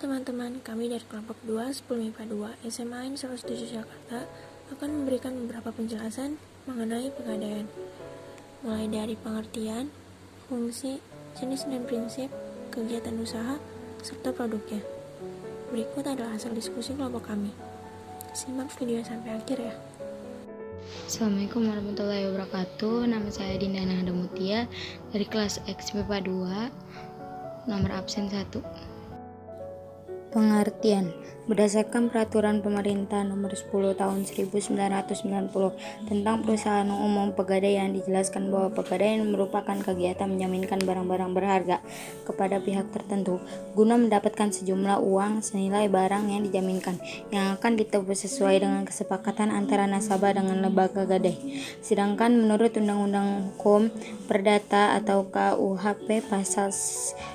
teman-teman, kami dari kelompok 2 10 MIPA 2 SMA N 107 Jakarta akan memberikan beberapa penjelasan mengenai pegadaian, mulai dari pengertian, fungsi, jenis dan prinsip, kegiatan usaha, serta produknya. Berikut adalah hasil diskusi kelompok kami. Simak video sampai akhir ya. Assalamualaikum warahmatullahi wabarakatuh. Nama saya Dinda Nahda Mutia dari kelas X MIPA 2, nomor absen 1. Pengertian. Berdasarkan Peraturan Pemerintah Nomor 10 Tahun 1990 tentang Perusahaan Umum Pegadaian, dijelaskan bahwa pegadaian merupakan kegiatan menjaminkan barang-barang berharga kepada pihak tertentu guna mendapatkan sejumlah uang senilai barang yang dijaminkan yang akan ditebus sesuai dengan kesepakatan antara nasabah dengan lembaga gadai. Sedangkan menurut Undang-Undang Hukum Perdata atau KUHP pasal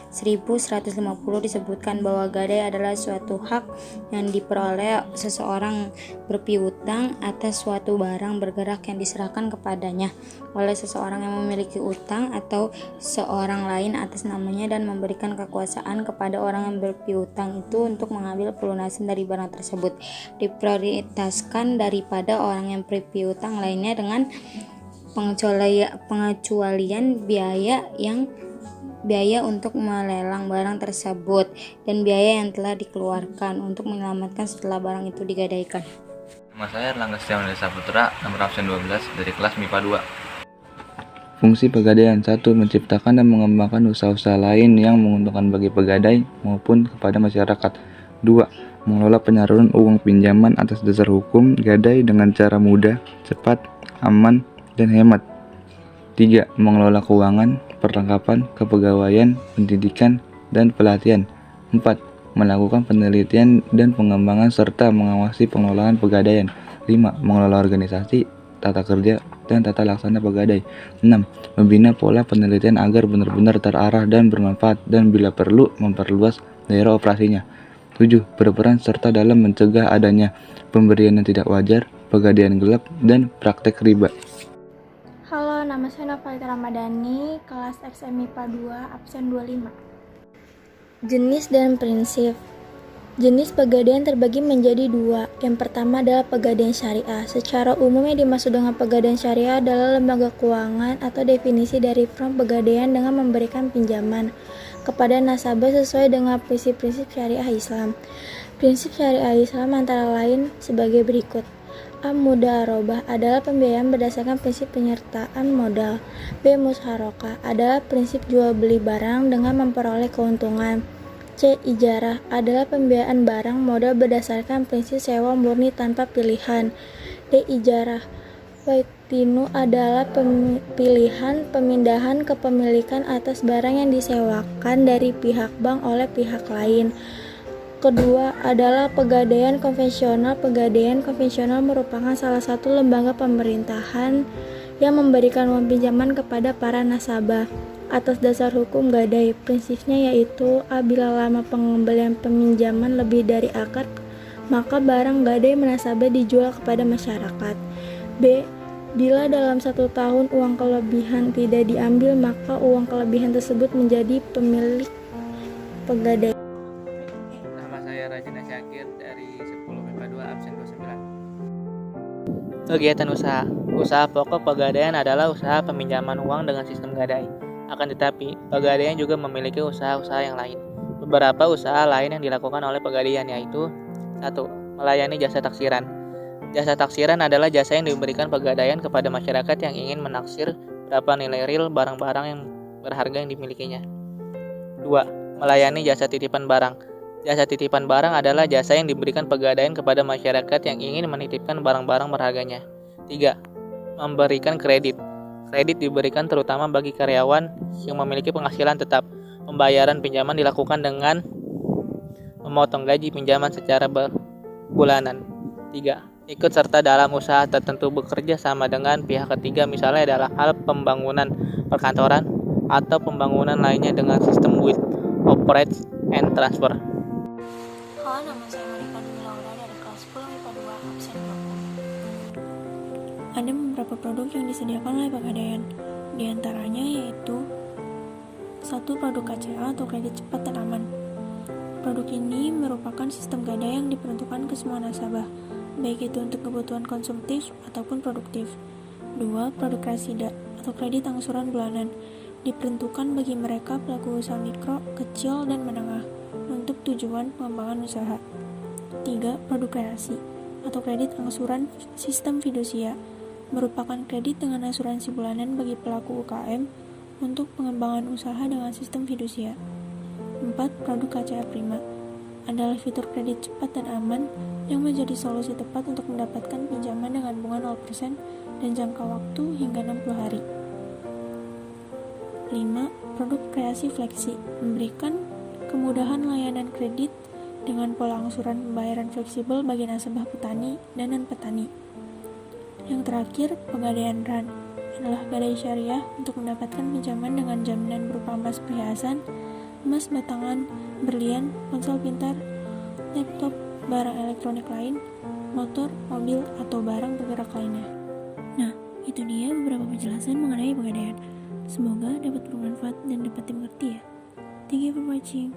1150 disebutkan bahwa gadai adalah suatu hak yang diperoleh seseorang berpiutang atas suatu barang bergerak yang diserahkan kepadanya oleh seseorang yang memiliki utang atau seorang lain atas namanya dan memberikan kekuasaan kepada orang yang berpiutang itu untuk mengambil pelunasan dari barang tersebut, diprioritaskan daripada orang yang berpiutang lainnya dengan pengecualian biaya untuk melelang barang tersebut dan biaya yang telah dikeluarkan untuk menyelamatkan setelah barang itu digadaikan. Nama saya Erlangga Setiawan Saputra, nomor absen 12 dari kelas MIPA 2. Fungsi pegadaian: 1. Menciptakan dan mengembangkan usaha-usaha lain yang menguntungkan bagi pegadai maupun kepada masyarakat. 2. Mengelola penyaluran uang pinjaman atas dasar hukum gadai dengan cara mudah, cepat, aman, dan hemat. 3. Mengelola keuangan, perlengkapan, kepegawaian, pendidikan, dan pelatihan. 4. Melakukan penelitian dan pengembangan serta mengawasi pengelolaan pegadaian. 5. Mengelola organisasi, tata kerja, dan tata laksana pegadai. 6. Membina pola penelitian agar benar-benar terarah dan bermanfaat dan bila perlu memperluas daerah operasinya. 7. Berperan serta dalam mencegah adanya pemberian yang tidak wajar, pegadaian gelap, dan praktek riba. Halo, nama saya Novalita Ramadhani, kelas XMIPA 2, absen 25. Jenis dan prinsip. Jenis pegadaian terbagi menjadi dua. Yang pertama adalah pegadaian syariah. Secara umum yang dimaksud dengan pegadaian syariah adalah lembaga keuangan atau definisi dari firm pegadaian dengan memberikan pinjaman kepada nasabah sesuai dengan prinsip-prinsip syariah Islam. Prinsip syariah Islam antara lain sebagai berikut. A. Mudharabah adalah pembiayaan berdasarkan prinsip penyertaan modal. B. Musharokah adalah prinsip jual beli barang dengan memperoleh keuntungan. C. Ijarah adalah pembiayaan barang modal berdasarkan prinsip sewa murni tanpa pilihan. D. Ijarah waitinu adalah pilihan pemindahan kepemilikan atas barang yang disewakan dari pihak bank oleh pihak lain. Kedua adalah pegadaian konvensional. Pegadaian konvensional merupakan salah satu lembaga pemerintahan yang memberikan uang pinjaman kepada para nasabah atas dasar hukum gadai. Prinsipnya yaitu apabila lama pengembalian peminjaman lebih dari akad, maka barang gadai nasabah dijual kepada masyarakat. B. Bila dalam 1 tahun uang kelebihan tidak diambil, maka uang kelebihan tersebut menjadi pemilik pegadaian. Rajina Syakir dari 10 MIPA 2 absen 29. Kegiatan usaha. Usaha pokok pegadaian adalah usaha peminjaman uang dengan sistem gadai. Akan tetapi, pegadaian juga memiliki usaha-usaha yang lain. Beberapa usaha lain yang dilakukan oleh pegadaian yaitu 1. Melayani jasa taksiran. Jasa taksiran adalah jasa yang diberikan pegadaian kepada masyarakat yang ingin menaksir berapa nilai real barang-barang yang berharga yang dimilikinya. 2. Melayani jasa titipan barang. Jasa titipan barang adalah jasa yang diberikan pegadaian kepada masyarakat yang ingin menitipkan barang-barang berharganya. 3. Memberikan kredit. Kredit diberikan terutama bagi karyawan yang memiliki penghasilan tetap. Pembayaran pinjaman dilakukan dengan memotong gaji pinjaman secara bulanan. 3. Ikut serta dalam usaha tertentu bekerja sama dengan pihak ketiga, misalnya adalah hal pembangunan perkantoran atau pembangunan lainnya dengan sistem with, operate, and transfer. Halo, nama saya Malika Dwi Laura dari kelas 10 MIPA 2 absen 20. Ada beberapa produk yang disediakan oleh pegadaian. Di antaranya yaitu 1. Produk KCA atau kredit cepat dan aman. Produk ini merupakan sistem gadai yang diperuntukkan ke semua nasabah, baik itu untuk kebutuhan konsumtif ataupun produktif. 2. Produk Krasida atau kredit angsuran bulanan diperuntukkan bagi mereka pelaku usaha mikro, kecil, dan menengah untuk tujuan pengembangan usaha. 3. Produk Kreasi atau kredit angsuran sistem fidusia merupakan kredit dengan asuransi bulanan bagi pelaku UKM untuk pengembangan usaha dengan sistem fidusia. 4. Produk KCA Prima adalah fitur kredit cepat dan aman yang menjadi solusi tepat untuk mendapatkan pinjaman dengan bunga 0% dan jangka waktu hingga 60 hari. 5. Produk Kreasi Fleksi memberikan kemudahan layanan kredit dengan pola angsuran pembayaran fleksibel bagi nasabah petani dan non-petani. Yang terakhir, Pegadaian RAN adalah gadai syariah untuk mendapatkan pinjaman dengan jaminan berupa emas perhiasan, emas batangan, berlian, ponsel pintar, laptop, barang elektronik lain, motor, mobil, atau barang bergerak lainnya. Nah, itu dia beberapa penjelasan mengenai pegadaian. Semoga dapat bermanfaat dan dapat dimengerti ya. Thank you for watching.